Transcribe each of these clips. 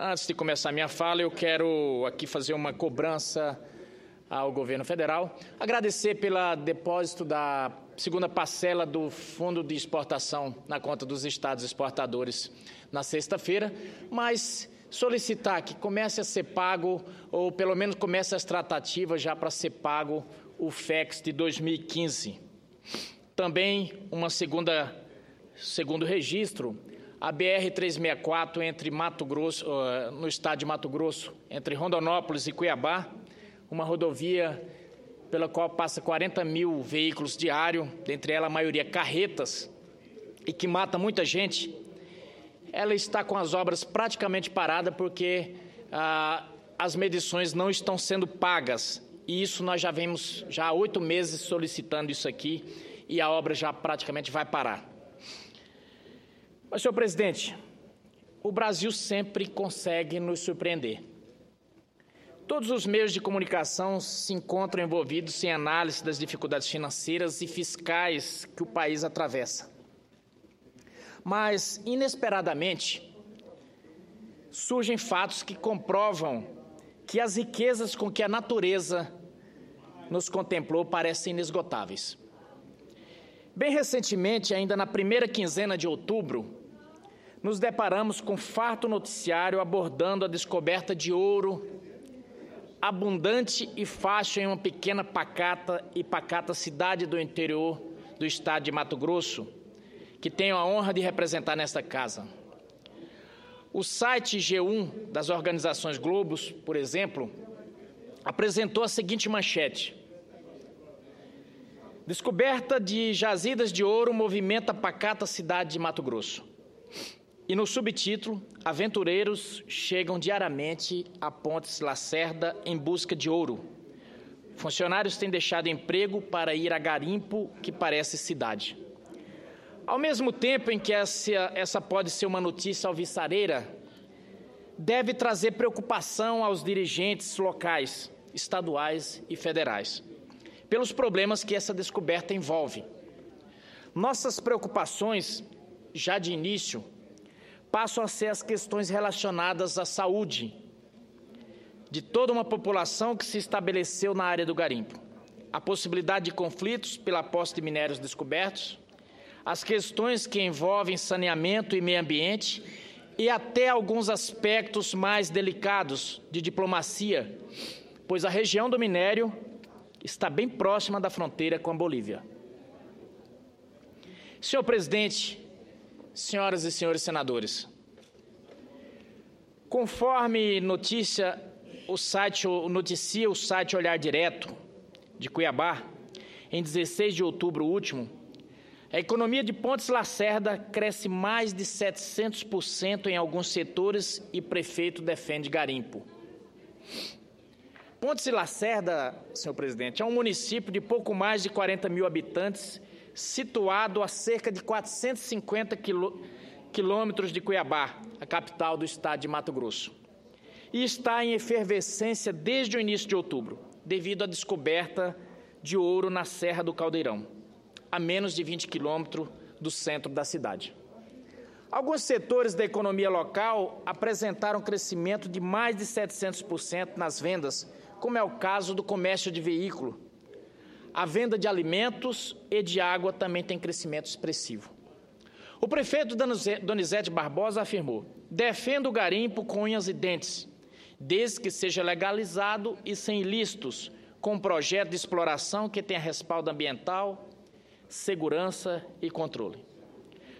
Antes de começar minha fala, eu quero aqui fazer uma cobrança ao governo federal, agradecer pelo depósito da segunda parcela do Fundo de Exportação na conta dos estados exportadores na sexta-feira, mas solicitar que comece a ser pago, ou pelo menos comece as tratativas já para ser pago o FEX de 2015. Também segundo registro, a BR-364 entre Mato Grosso, no estado de Mato Grosso, entre Rondonópolis e Cuiabá, uma rodovia pela qual passa 40 mil veículos diários, dentre elas a maioria carretas, e que mata muita gente. Ela está com as obras praticamente paradas porque as medições não estão sendo pagas. E isso nós já vemos há 8 meses solicitando isso aqui e a obra já praticamente vai parar. Mas, senhor presidente, o Brasil sempre consegue nos surpreender. Todos os meios de comunicação se encontram envolvidos em análise das dificuldades financeiras e fiscais que o país atravessa. Mas, inesperadamente, surgem fatos que comprovam que as riquezas com que a natureza nos contemplou parecem inesgotáveis. Bem recentemente, ainda na primeira quinzena de outubro, nos deparamos com farto noticiário abordando a descoberta de ouro abundante e fácil em uma pequena pacata cidade do interior do estado de Mato Grosso, que tenho a honra de representar nesta casa. O site G1 das organizações Globos, por exemplo, apresentou a seguinte manchete: descoberta de jazidas de ouro movimenta a pacata cidade de Mato Grosso. E no subtítulo, aventureiros chegam diariamente a Pontes Lacerda em busca de ouro. Funcionários têm deixado emprego para ir a garimpo que parece cidade. Ao mesmo tempo em que essa pode ser uma notícia alvissareira, deve trazer preocupação aos dirigentes locais, estaduais e federais, pelos problemas que essa descoberta envolve. Nossas preocupações, já de início, passam a ser as questões relacionadas à saúde de toda uma população que se estabeleceu na área do garimpo, a possibilidade de conflitos pela posse de minérios descobertos, as questões que envolvem saneamento e meio ambiente e até alguns aspectos mais delicados de diplomacia, pois a região do minério está bem próxima da fronteira com a Bolívia. Senhor presidente, senhoras e senhores senadores, conforme noticia o site Olhar Direto de Cuiabá, em 16 de outubro último, a economia de Pontes Lacerda cresce mais de 700% em alguns setores e prefeito defende garimpo. Pontes Lacerda, senhor presidente, é um município de pouco mais de 40 mil habitantes, situado a cerca de 450 quilômetros de Cuiabá, a capital do estado de Mato Grosso, e está em efervescência desde o início de outubro, devido à descoberta de ouro na Serra do Caldeirão, a menos de 20 quilômetros do centro da cidade. Alguns setores da economia local apresentaram crescimento de mais de 700% nas vendas, como é o caso do comércio de veículo. A venda de alimentos e de água também tem crescimento expressivo. O prefeito Donizete Barbosa afirmou: defendo o garimpo com unhas e dentes, desde que seja legalizado e sem ilícitos, com um projeto de exploração que tenha respaldo ambiental, segurança e controle.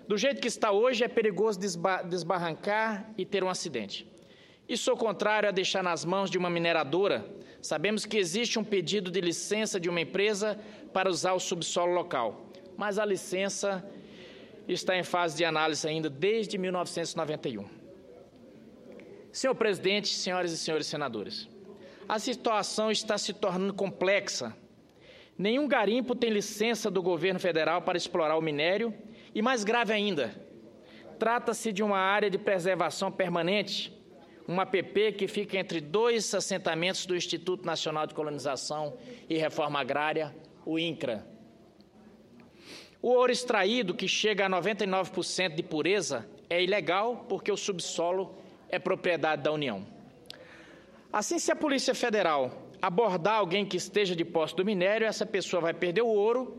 Do jeito que está hoje, é perigoso desbarrancar e ter um acidente. E sou contrário a deixar nas mãos de uma mineradora. Sabemos que existe um pedido de licença de uma empresa para usar o subsolo local, mas a licença está em fase de análise ainda desde 1991. Senhor presidente, senhoras e senhores senadores, a situação está se tornando complexa. Nenhum garimpo tem licença do governo federal para explorar o minério e, mais grave ainda, trata-se de uma área de preservação permanente, uma APP que fica entre 2 assentamentos do Instituto Nacional de Colonização e Reforma Agrária, o INCRA. O ouro extraído, que chega a 99% de pureza, é ilegal porque o subsolo é propriedade da União. Assim, se a Polícia Federal abordar alguém que esteja de posse do minério, essa pessoa vai perder o ouro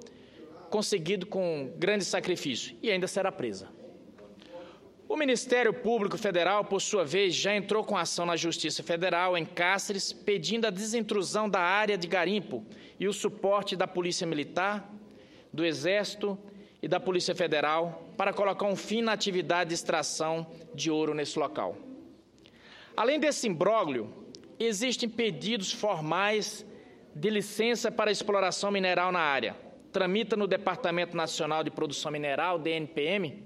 conseguido com grande sacrifício e ainda será presa. O Ministério Público Federal, por sua vez, já entrou com ação na Justiça Federal, em Cáceres, pedindo a desintrusão da área de garimpo e o suporte da Polícia Militar, do Exército e da Polícia Federal para colocar um fim na atividade de extração de ouro nesse local. Além desse imbróglio, existem pedidos formais de licença para exploração mineral na área. Tramita no Departamento Nacional de Produção Mineral, DNPM,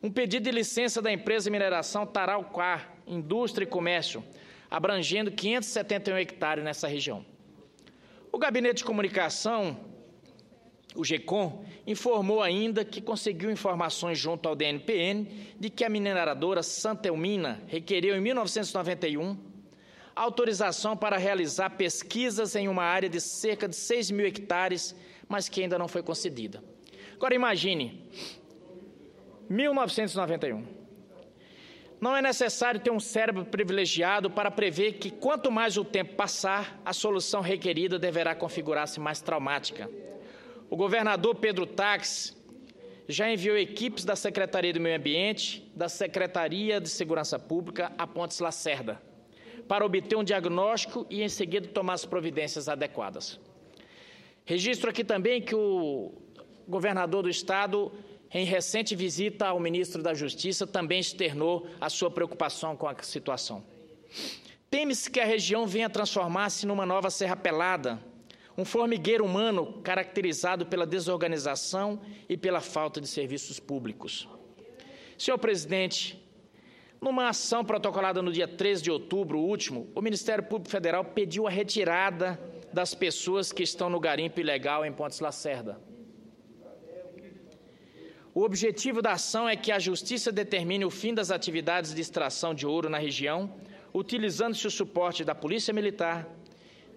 um pedido de licença da empresa de mineração Taraucar, Indústria e Comércio, abrangendo 571 hectares nessa região. O Gabinete de Comunicação, o GECOM, informou ainda que conseguiu informações junto ao DNPN de que a mineradora Santa Elmina requereu em 1991 autorização para realizar pesquisas em uma área de cerca de 6.000 hectares, mas que ainda não foi concedida. Agora imagine, 1991. Não é necessário ter um cérebro privilegiado para prever que quanto mais o tempo passar, a solução requerida deverá configurar-se mais traumática. O governador Pedro Taques já enviou equipes da Secretaria do Meio Ambiente, da Secretaria de Segurança Pública a Pontes Lacerda, para obter um diagnóstico e, em seguida, tomar as providências adequadas. Registro aqui também que o governador do Estado, em recente visita ao ministro da Justiça, também externou a sua preocupação com a situação. Teme-se que a região venha transformar-se numa nova Serra Pelada, um formigueiro humano caracterizado pela desorganização e pela falta de serviços públicos. Senhor presidente, numa ação protocolada no dia 13 de outubro último, o Ministério Público Federal pediu a retirada das pessoas que estão no garimpo ilegal em Pontes Lacerda. O objetivo da ação é que a Justiça determine o fim das atividades de extração de ouro na região, utilizando-se o suporte da Polícia Militar,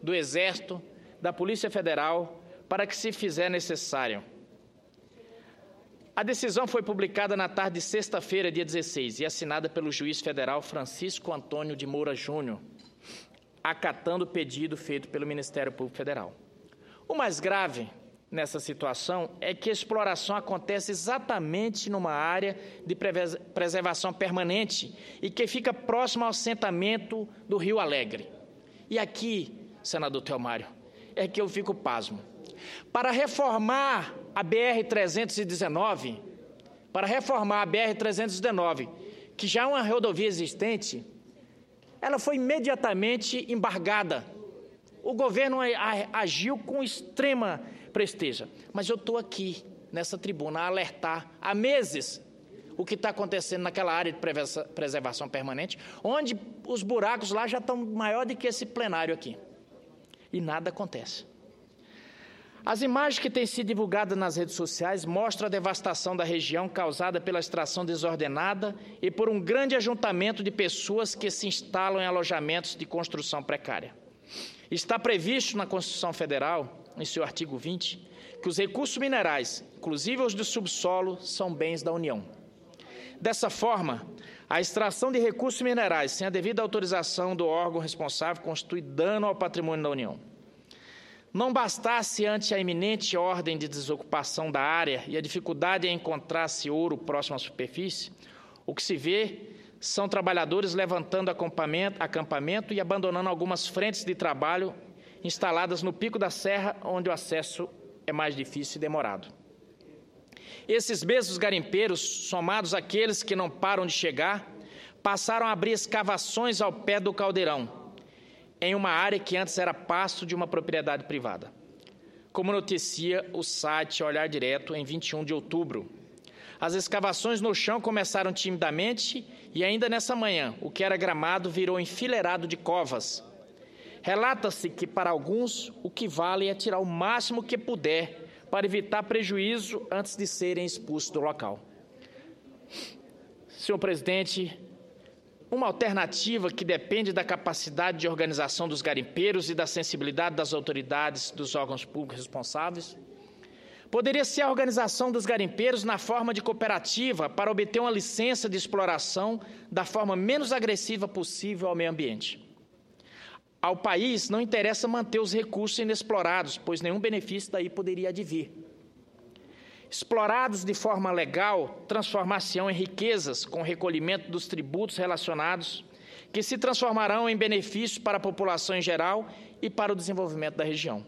do Exército, da Polícia Federal, para que se fizer necessário. A decisão foi publicada na tarde de sexta-feira, dia 16, e assinada pelo juiz federal Francisco Antônio de Moura Júnior, acatando o pedido feito pelo Ministério Público Federal. O mais grave nessa situação é que a exploração acontece exatamente numa área de preservação permanente e que fica próximo ao assentamento do Rio Alegre. E aqui, senador Theomário, é que eu fico pasmo. Para reformar a BR-319, que já é uma rodovia existente, ela foi imediatamente embargada. O governo agiu com extrema presteza. Mas eu estou aqui, nessa tribuna, a alertar há meses o que está acontecendo naquela área de preservação permanente, onde os buracos lá já estão maior do que esse plenário aqui. E nada acontece. As imagens que têm sido divulgadas nas redes sociais mostram a devastação da região causada pela extração desordenada e por um grande ajuntamento de pessoas que se instalam em alojamentos de construção precária. Está previsto na Constituição Federal, em seu artigo 20, que os recursos minerais, inclusive os do subsolo, são bens da União. Dessa forma, a extração de recursos minerais sem a devida autorização do órgão responsável constitui dano ao patrimônio da União. Não bastasse, ante a iminente ordem de desocupação da área e a dificuldade em encontrar-se ouro próximo à superfície, o que se vê são trabalhadores levantando acampamento e abandonando algumas frentes de trabalho instaladas no pico da serra, onde o acesso é mais difícil e demorado. Esses mesmos garimpeiros, somados àqueles que não param de chegar, passaram a abrir escavações ao pé do caldeirão, em uma área que antes era pasto de uma propriedade privada. Como noticia o site Olhar Direto, em 21 de outubro. As escavações no chão começaram timidamente e ainda nessa manhã, o que era gramado virou enfileirado de covas. Relata-se que, para alguns, o que vale é tirar o máximo que puder para evitar prejuízo antes de serem expulsos do local. Senhor presidente, uma alternativa que depende da capacidade de organização dos garimpeiros e da sensibilidade das autoridades dos órgãos públicos responsáveis Poderia ser a organização dos garimpeiros na forma de cooperativa para obter uma licença de exploração da forma menos agressiva possível ao meio ambiente. Ao país não interessa manter os recursos inexplorados, pois nenhum benefício daí poderia advir. Explorados de forma legal, transformar-se-ão em riquezas com o recolhimento dos tributos relacionados, que se transformarão em benefícios para a população em geral e para o desenvolvimento da região.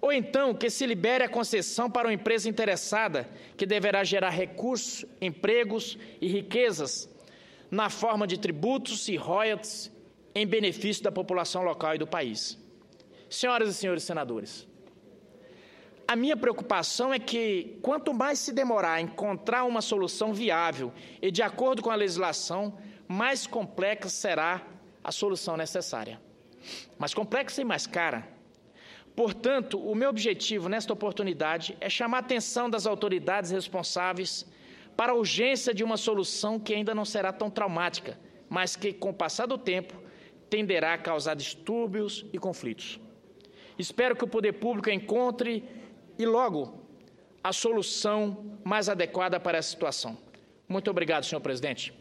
Ou então, que se libere a concessão para uma empresa interessada, que deverá gerar recursos, empregos e riquezas na forma de tributos e royalties em benefício da população local e do país. Senhoras e senhores senadores, a minha preocupação é que, quanto mais se demorar a encontrar uma solução viável e de acordo com a legislação, mais complexa será a solução necessária. Mais complexa e mais cara. Portanto, o meu objetivo nesta oportunidade é chamar a atenção das autoridades responsáveis para a urgência de uma solução que ainda não será tão traumática, mas que, com o passar do tempo, tenderá a causar distúrbios e conflitos. Espero que o poder público encontre, e logo, a solução mais adequada para essa situação. Muito obrigado, senhor presidente.